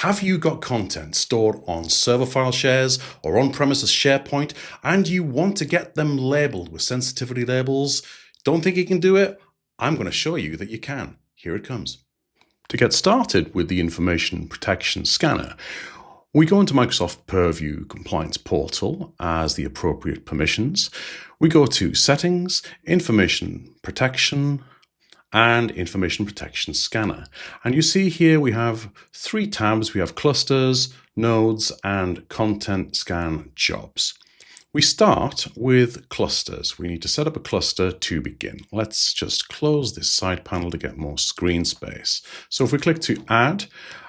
Have you got content stored on server file shares or on-premises SharePoint and you want to get them labeled with sensitivity labels? Don't think you can do it? I'm going to show you that you can. Here it comes. To get started with the Information Protection Scanner, we go into Microsoft Purview Compliance Portal as the appropriate permissions. We go to Settings, Information Protection, and Information Protection Scanner. And you see here we have three tabs. We have Clusters, Nodes, and Content Scan Jobs. We start with clusters. We need to set up a cluster to begin. Let's just close this side panel to get more screen space. So if we click to add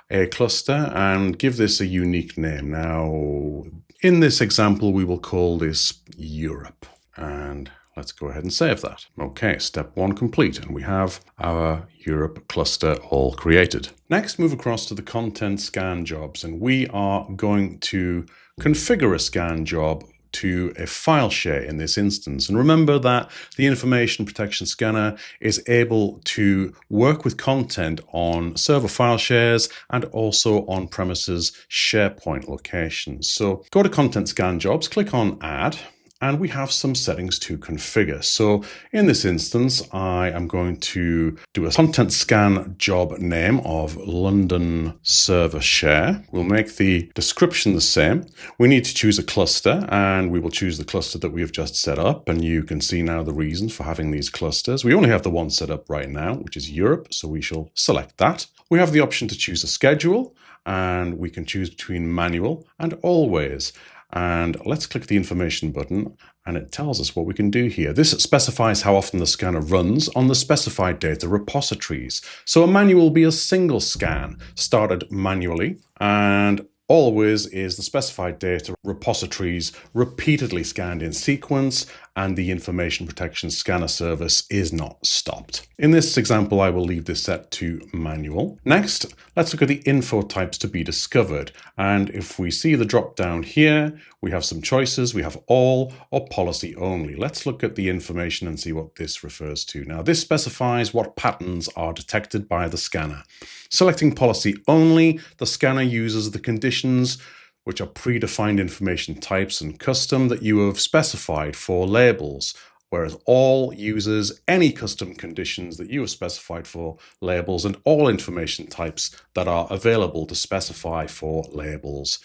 a cluster and give this a unique name. Now, in this example, we will call this Europe. And let's go ahead and save that. Okay, step one complete, and we have our Europe cluster all created. Next, move across to the content scan jobs, and we are going to configure a scan job to a file share in this instance. And remember that the Information Protection Scanner is able to work with content on server file shares and also on premises SharePoint locations. So go to Content Scan Jobs, click on Add, and we have some settings to configure. So in this instance, I am going to do a content scan job name of London server share. We'll make the description the same. We need to choose a cluster, and we will choose the cluster that we have just set up. And you can see now the reasons for having these clusters. We only have the one set up right now, which is Europe. So we shall select that. We have the option to choose a schedule, and we can choose between manual and always. And let's click the information button, and it tells us what we can do here. This specifies how often the scanner runs on the specified data repositories. So a manual will be a single scan started manually, and always is the specified data repositories repeatedly scanned in sequence, and the Information Protection Scanner service is not stopped. In this example, I will leave this set to manual. Next, let's look at the info types to be discovered. And if we see the drop down here, we have some choices. We have all or policy only. Let's look at the information and see what this refers to. Now, this specifies what patterns are detected by the scanner. Selecting policy only, the scanner uses the conditions which are predefined information types and custom that you have specified for labels, whereas all uses any custom conditions that you have specified for labels and all information types that are available to specify for labels.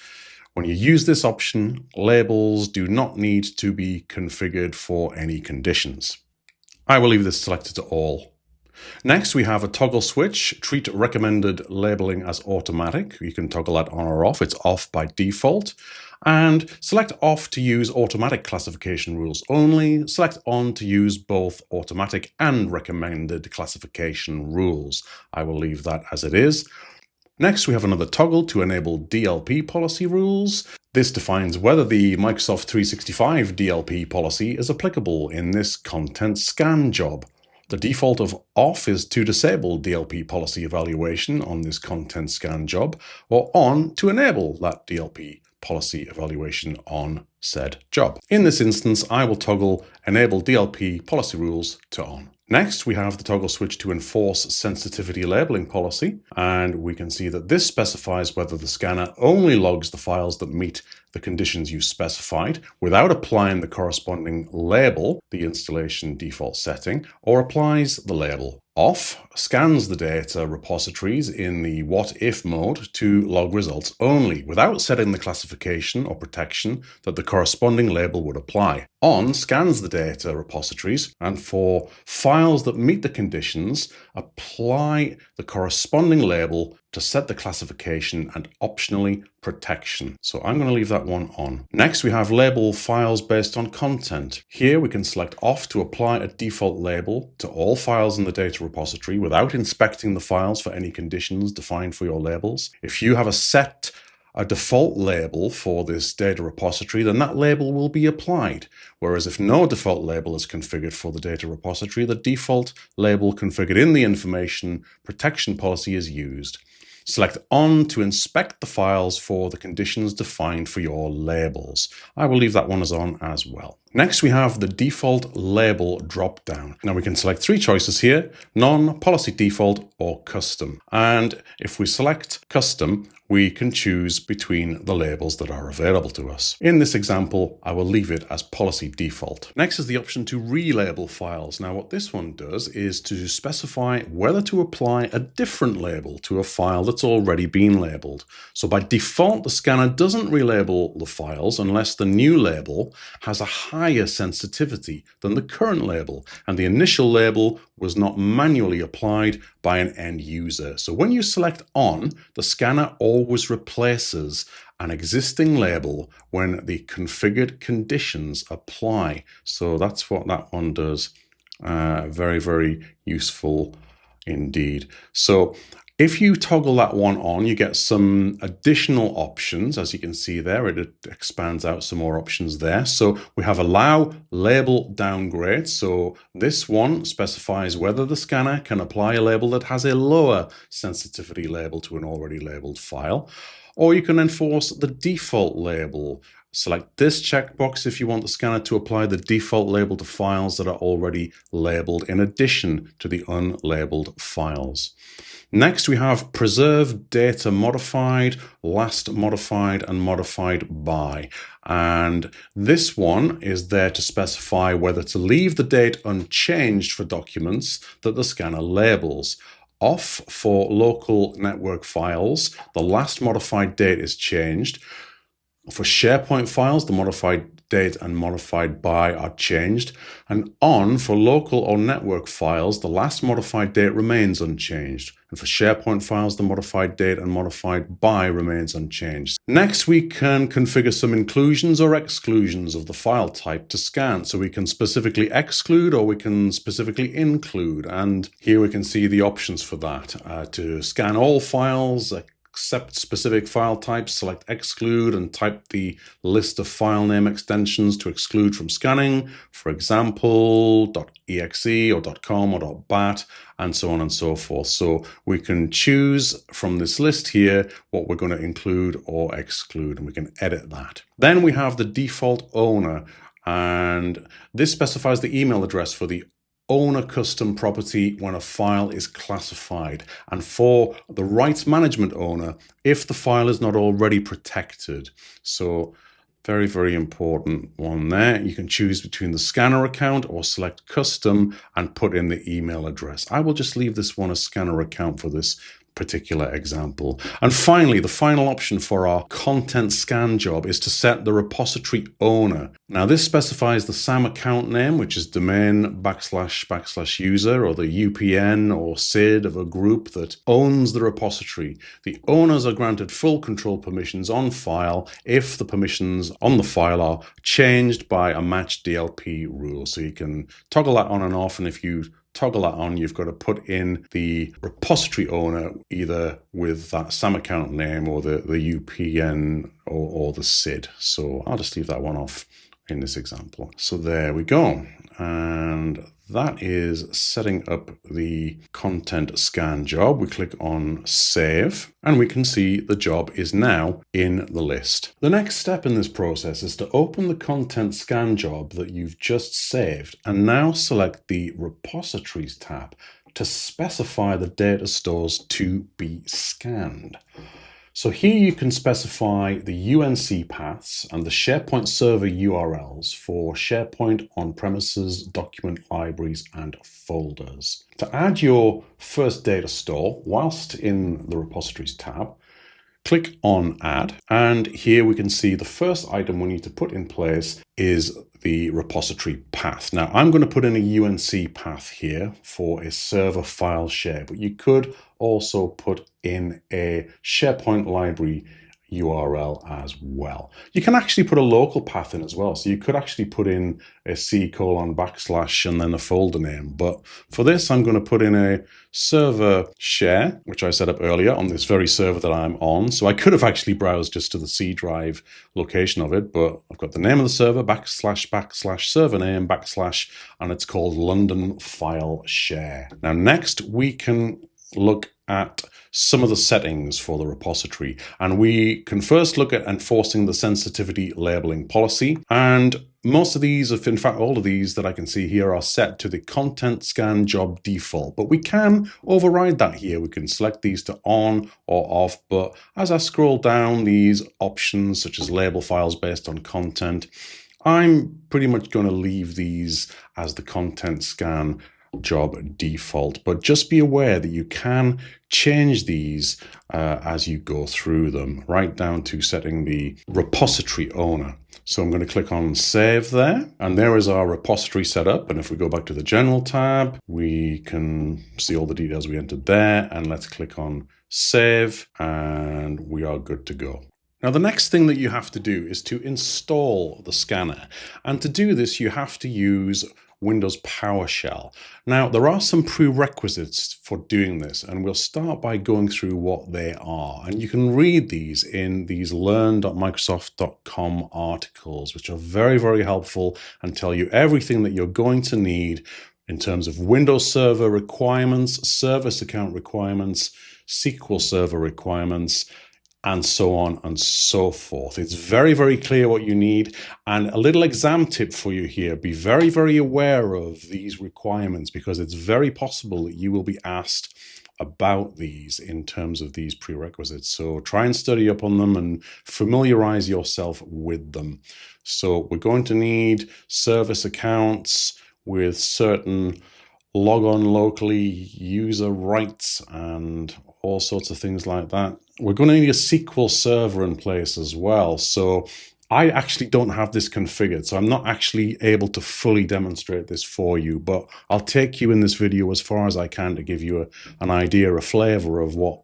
When you use this option, labels do not need to be configured for any conditions. I will leave this selected to all. Next, we have a toggle switch. Treat recommended labeling as automatic. You can toggle that on or off. It's off by default. And select off to use automatic classification rules only. Select on to use both automatic and recommended classification rules. I will leave that as it is. Next, we have another toggle to enable DLP policy rules. This defines whether the Microsoft 365 DLP policy is applicable in this content scan job. The default of off is to disable DLP policy evaluation on this content scan job, or on to enable that DLP policy evaluation on said job. In this instance, I will toggle enable DLP policy rules to on. Next, we have the toggle switch to enforce sensitivity labeling policy, and we can see that this specifies whether the scanner only logs the files that meet the conditions you specified without applying the corresponding label, the installation default setting, or applies the label. Off scans the data repositories in the what if mode to log results only without setting the classification or protection that the corresponding label would apply. On scans the data repositories, and for files that meet the conditions, apply the corresponding label to set the classification and optionally protection. So I'm going to leave that one on. Next, we have label files based on content. Here we can select off to apply a default label to all files in the data repository without inspecting the files for any conditions defined for your labels. If you have a default label for this data repository, then that label will be applied. Whereas if no default label is configured for the data repository, the default label configured in the information protection policy is used. Select on to inspect the files for the conditions defined for your labels. I will leave that one as on as well. Next, we have the default label drop-down. Now we can select three choices here: none, policy default, or custom. And if we select custom, we can choose between the labels that are available to us. In this example, I will leave it as policy default. Next is the option to relabel files. Now what this one does is to specify whether to apply a different label to a file that's already been labeled. So by default, the scanner doesn't relabel the files unless the new label has a higher sensitivity than the current label, and the initial label was not manually applied by an end user. So when you select on, the scanner always replaces an existing label when the configured conditions apply. So that's what that one does. Very, very useful indeed. So if you toggle that one on, you get some additional options. As you can see there, it expands out some more options there. So we have allow label downgrade. So this one specifies whether the scanner can apply a label that has a lower sensitivity label to an already labeled file, or you can enforce the default label. Select this checkbox if you want the scanner to apply the default label to files that are already labeled in addition to the unlabeled files. Next, we have preserve data modified, last modified, and modified by. And this one is there to specify whether to leave the date unchanged for documents that the scanner labels. Off for local network files, the last modified date is changed. For SharePoint files, the modified date and modified by are changed. And on for local or network files, the last modified date remains unchanged. And for SharePoint files, the modified date and modified by remains unchanged. Next, we can configure some inclusions or exclusions of the file type to scan. So we can specifically exclude or we can specifically include. And here we can see the options for that. To scan all files, accept specific file types, select exclude, and type the list of file name extensions to exclude from scanning, for example, .exe or .com or .bat, and so on and so forth. So we can choose from this list here what we're going to include or exclude, and we can edit that. Then we have the default owner, and this specifies the email address for the owner custom property when a file is classified, and for the rights management owner if the file is not already protected. So very, very important one there. You can choose between the scanner account or select custom and put in the email address. I will just leave this one as scanner account for this particular example. And finally, the final option for our content scan job is to set the repository owner. Now this specifies the SAM account name, which is domain / user, or the UPN or SID of a group that owns the repository. The owners are granted full control permissions on file if the permissions on the file are changed by a match DLP rule. So you can toggle that on and off, and if you toggle that on, you've got to put in the repository owner either with that SAM account name or the UPN or the SID. So I'll just leave that one off in this example. So there we go. And that is setting up the content scan job. We click on save and we can see the job is now in the list. The next step in this process is to open the content scan job that you've just saved and now select the repositories tab to specify the data stores to be scanned. So here you can specify the UNC paths and the SharePoint server URLs for SharePoint on-premises, document libraries, and folders. To add your first data store whilst in the Repositories tab, click on Add, and here we can see the first item we need to put in place is the repository path. Now I'm going to put in a UNC path here for a server file share, but you could also put in a SharePoint library URL as well. You can actually put a local path in as well. So you could actually put in a C:/ and then a folder name. But for this, I'm going to put in a server share, which I set up earlier on this very server that I'm on. So I could have actually browsed just to the C drive location of it, but I've got the name of the server, / server name, / and it's called London File Share. Now, next we can look at some of the settings for the repository. And we can first look at enforcing the sensitivity labeling policy. And most of these, in fact, all of these that I can see here are set to the content scan job default, but we can override that here. We can select these to on or off, but as I scroll down these options, such as label files based on content, I'm pretty much going to leave these as the content scan job default, but just be aware that you can change these as you go through them, right down to setting the repository owner. So I'm going to click on save there, and there is our repository set up. And if we go back to the general tab, we can see all the details we entered there, and let's click on save, and we are good to go. Now, the next thing that you have to do is to install the scanner. And to do this, you have to use Windows PowerShell. Now, there are some prerequisites for doing this, and we'll start by going through what they are. And you can read these in these learn.microsoft.com articles, which are very, very helpful and tell you everything that you're going to need in terms of Windows Server requirements, service account requirements, SQL Server requirements, and so on and so forth. It's very, very clear what you need. And a little exam tip for you here, be very, very aware of these requirements, because it's very possible that you will be asked about these in terms of these prerequisites. So try and study up on them and familiarize yourself with them. So we're going to need service accounts with certain log on locally, user rights, and all sorts of things like that. We're going to need a SQL Server in place as well. So I actually don't have this configured, so I'm not actually able to fully demonstrate this for you, but I'll take you in this video as far as I can to give you an idea, a flavor of what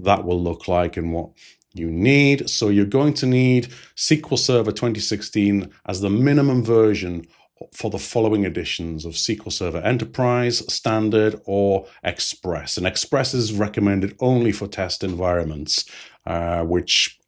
that will look like and what you need. So you're going to need SQL Server 2016 as the minimum version for the following editions of SQL Server Enterprise, Standard, or Express. And Express is recommended only for test environments, which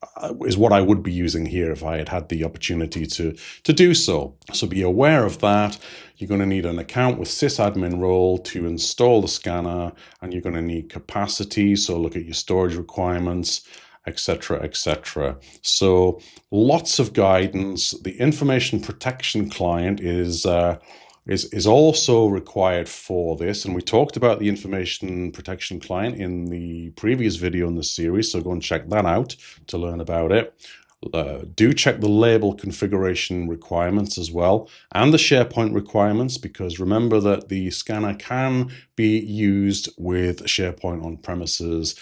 is what I would be using here if I had had the opportunity to do so. So be aware of that. You're going to need an account with sysadmin role to install the scanner, and you're going to need capacity, so look at your storage requirements, etc., etc. So lots of guidance. The information protection client is also required for this, and we talked about the information protection client in the previous video in this series, so go and check that out to learn about it. Do check the label configuration requirements as well, and the SharePoint requirements, because remember that the scanner can be used with SharePoint on premises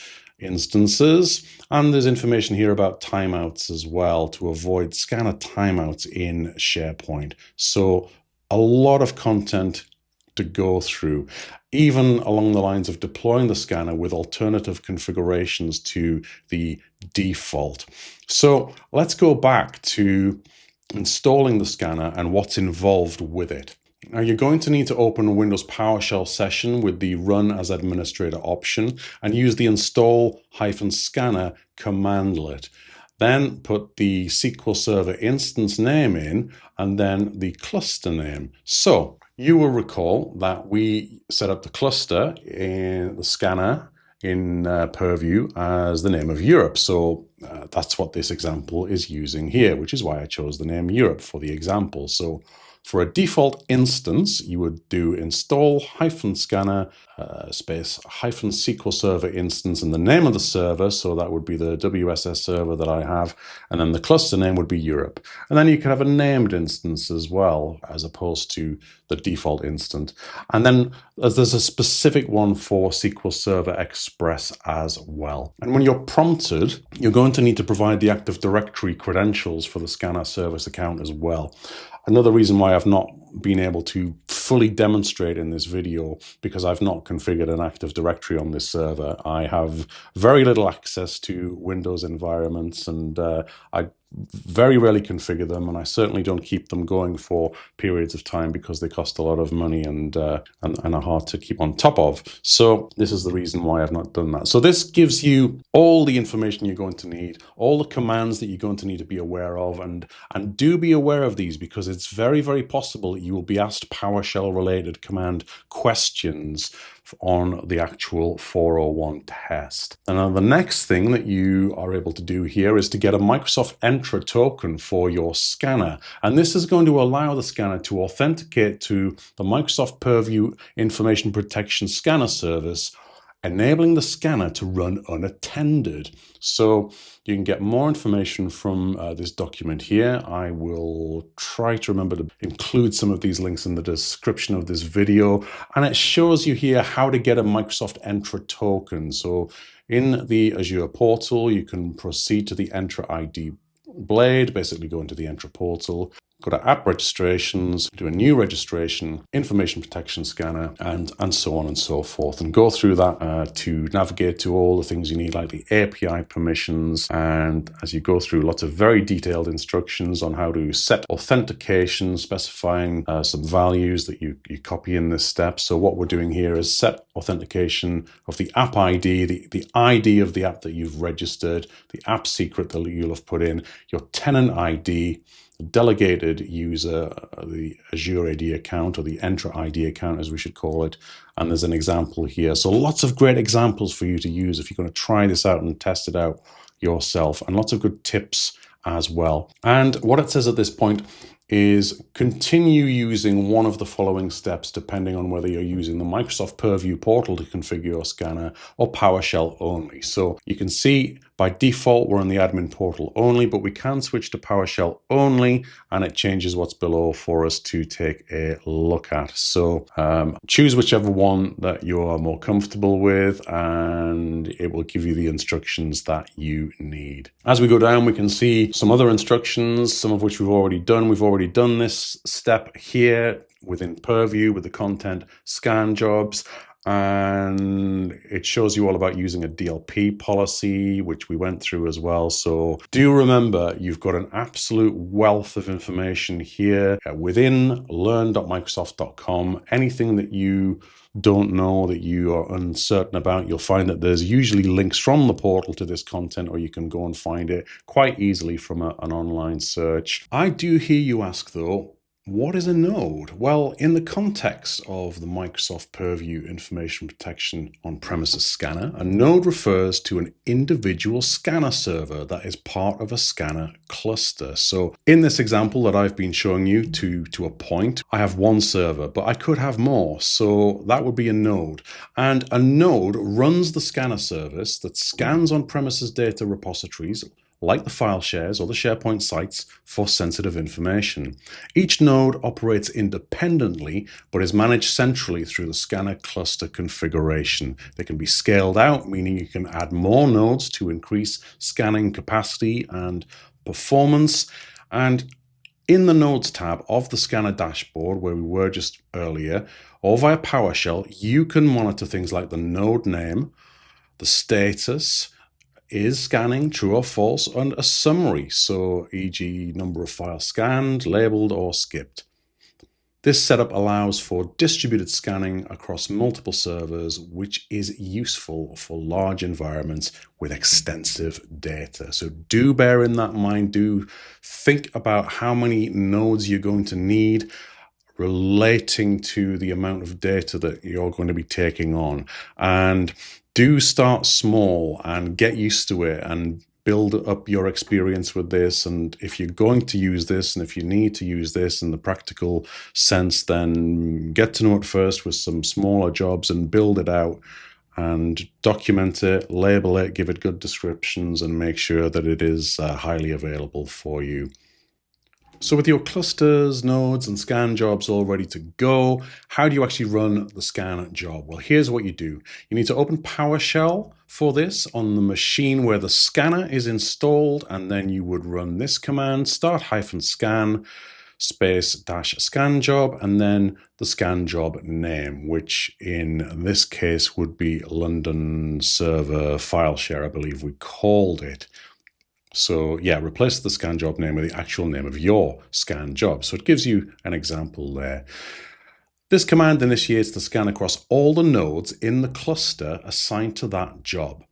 instances. And there's information here about timeouts as well to avoid scanner timeouts in SharePoint. So a lot of content to go through, even along the lines of deploying the scanner with alternative configurations to the default. So let's go back to installing the scanner and what's involved with it. Now, you're going to need to open a Windows PowerShell session with the Run as Administrator option and use the install-scanner commandlet. Then put the SQL Server instance name in and then the cluster name. So you will recall that we set up the cluster in the scanner in Purview as the name of Europe. So that's what this example is using here, which is why I chose the name Europe for the example. So for a default instance, you would do install-scanner -SQL Server instance and the name of the server. So that would be the WSS server that I have. And then the cluster name would be Europe. And then you could have a named instance as well, as opposed to the default instance. And then there's a specific one for SQL Server Express as well. And when you're prompted, you're going to need to provide the Active Directory credentials for the scanner service account as well. Another reason why I've not been able to fully demonstrate in this video, because I've not configured an Active Directory on this server. I have very little access to Windows environments, and I very rarely configure them, and I certainly don't keep them going for periods of time because they cost a lot of money and are hard to keep on top of. So this is the reason why I've not done that. So this gives you all the information you're going to need, all the commands that you're going to need to be aware of, and do be aware of these, because it's very, very possible that you will be asked PowerShell related command questions on the actual 401 test. And now the next thing that you are able to do here is to get a Microsoft Entra token for your scanner. And this is going to allow the scanner to authenticate to the Microsoft Purview Information Protection Scanner service, enabling the scanner to run unattended. So you can get more information from this document here. I will try to remember to include some of these links in the description of this video. And it shows you here how to get a Microsoft Entra token. So in the Azure portal, you can proceed to the Entra ID blade, basically go into the Entra portal, go to app registrations, do a new registration, information protection scanner, and so on and so forth, and go through that to navigate to all the things you need, like the API permissions. And as you go through, lots of very detailed instructions on how to set authentication, specifying some values that you copy in this step. So what we're doing here is set authentication of the app ID, the ID of the app that you've registered, the app secret that you'll have put in, your tenant ID, delegated user, the Azure AD account, or the Entra ID account as we should call it. And there's an example here. So lots of great examples for you to use if you're going to try this out and test it out yourself, and lots of good tips as well. And what it says at this point is continue using one of the following steps depending on whether you're using the Microsoft Purview portal to configure your scanner or PowerShell only. So you can see by default we're on the admin portal only, but we can switch to PowerShell only, and it changes what's below for us to take a look at. So choose whichever one that you are more comfortable with, and it will give you the instructions that you need. As we go down, we can see some other instructions, some of which we've already done. We've already done this step here within Purview with the content scan jobs, and it shows you all about using a DLP policy, which we went through as well. So do remember, you've got an absolute wealth of information here within learn.microsoft.com. Anything that you don't know, that you are uncertain about, you'll find that there's usually links from the portal to this content, or you can go and find it quite easily from an online search. I do hear you ask though, what is a node? Well, in the context of the Microsoft Purview Information Protection on-premises scanner, a node refers to an individual scanner server that is part of a scanner cluster. So in this example that I've been showing you to a point, I have one server, but I could have more. So that would be a node. And a node runs the scanner service that scans on-premises data repositories, like the file shares or the SharePoint sites, for sensitive information. Each node operates independently, but is managed centrally through the scanner cluster configuration. They can be scaled out, meaning you can add more nodes to increase scanning capacity and performance. And in the Nodes tab of the scanner dashboard, where we were just earlier, or via PowerShell, you can monitor things like the node name, the status, is scanning true or false, and a summary, so e.g. number of files scanned, labeled, or skipped. This setup allows for distributed scanning across multiple servers, which is useful for large environments with extensive data. So do bear in that mind, do think about how many nodes you're going to need relating to the amount of data that you're going to be taking on. And do start small and get used to it and build up your experience with this. And if you're going to use this, and if you need to use this in the practical sense, then get to know it first with some smaller jobs and build it out and document it, label it, give it good descriptions, and make sure that it is highly available for you. So with your clusters, nodes, and scan jobs all ready to go, how do you actually run the scan job? Well, here's what you do. You need to open PowerShell for this on the machine where the scanner is installed, and then you would run this command, start-scan space-scan job, and then the scan job name, which in this case would be London server file share, I believe we called it. So yeah, replace the scan job name with the actual name of your scan job. So it gives you an example there. This command initiates the scan across all the nodes in the cluster assigned to that job.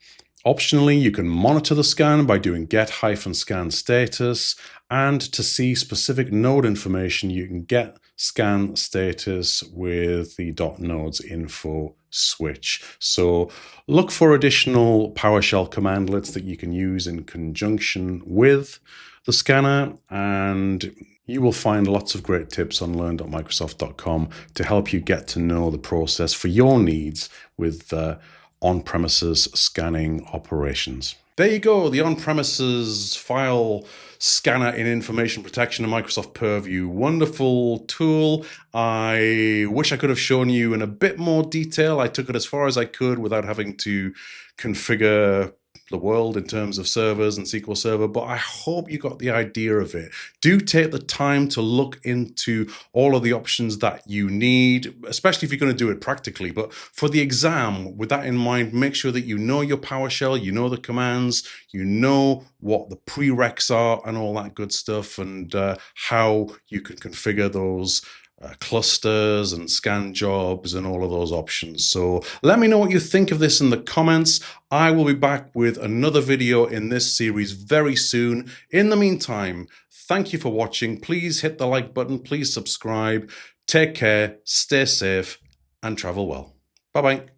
Optionally, you can monitor the scan by doing get-scan status, and to see specific node information, you can get scan status with the .nodes info switch. So look for additional PowerShell commandlets that you can use in conjunction with the scanner, and you will find lots of great tips on learn.microsoft.com to help you get to know the process for your needs with on-premises scanning operations. There you go, the on-premises file scanner in information protection in Microsoft Purview. Wonderful tool. I wish I could have shown you in a bit more detail. I took it as far as I could without having to configure the world in terms of servers and SQL Server, but I hope you got the idea of it. Do take the time to look into all of the options that you need, especially if you're going to do it practically. But for the exam, with that in mind, make sure that you know your PowerShell, you know the commands, you know what the prereqs are and all that good stuff, and how you can configure those clusters and scan jobs and all of those options. So let me know what you think of this in the comments. I will be back with another video in this series very soon. In the meantime, thank you for watching. Please hit the like button. Please subscribe. Take care, stay safe, and travel well. Bye-bye.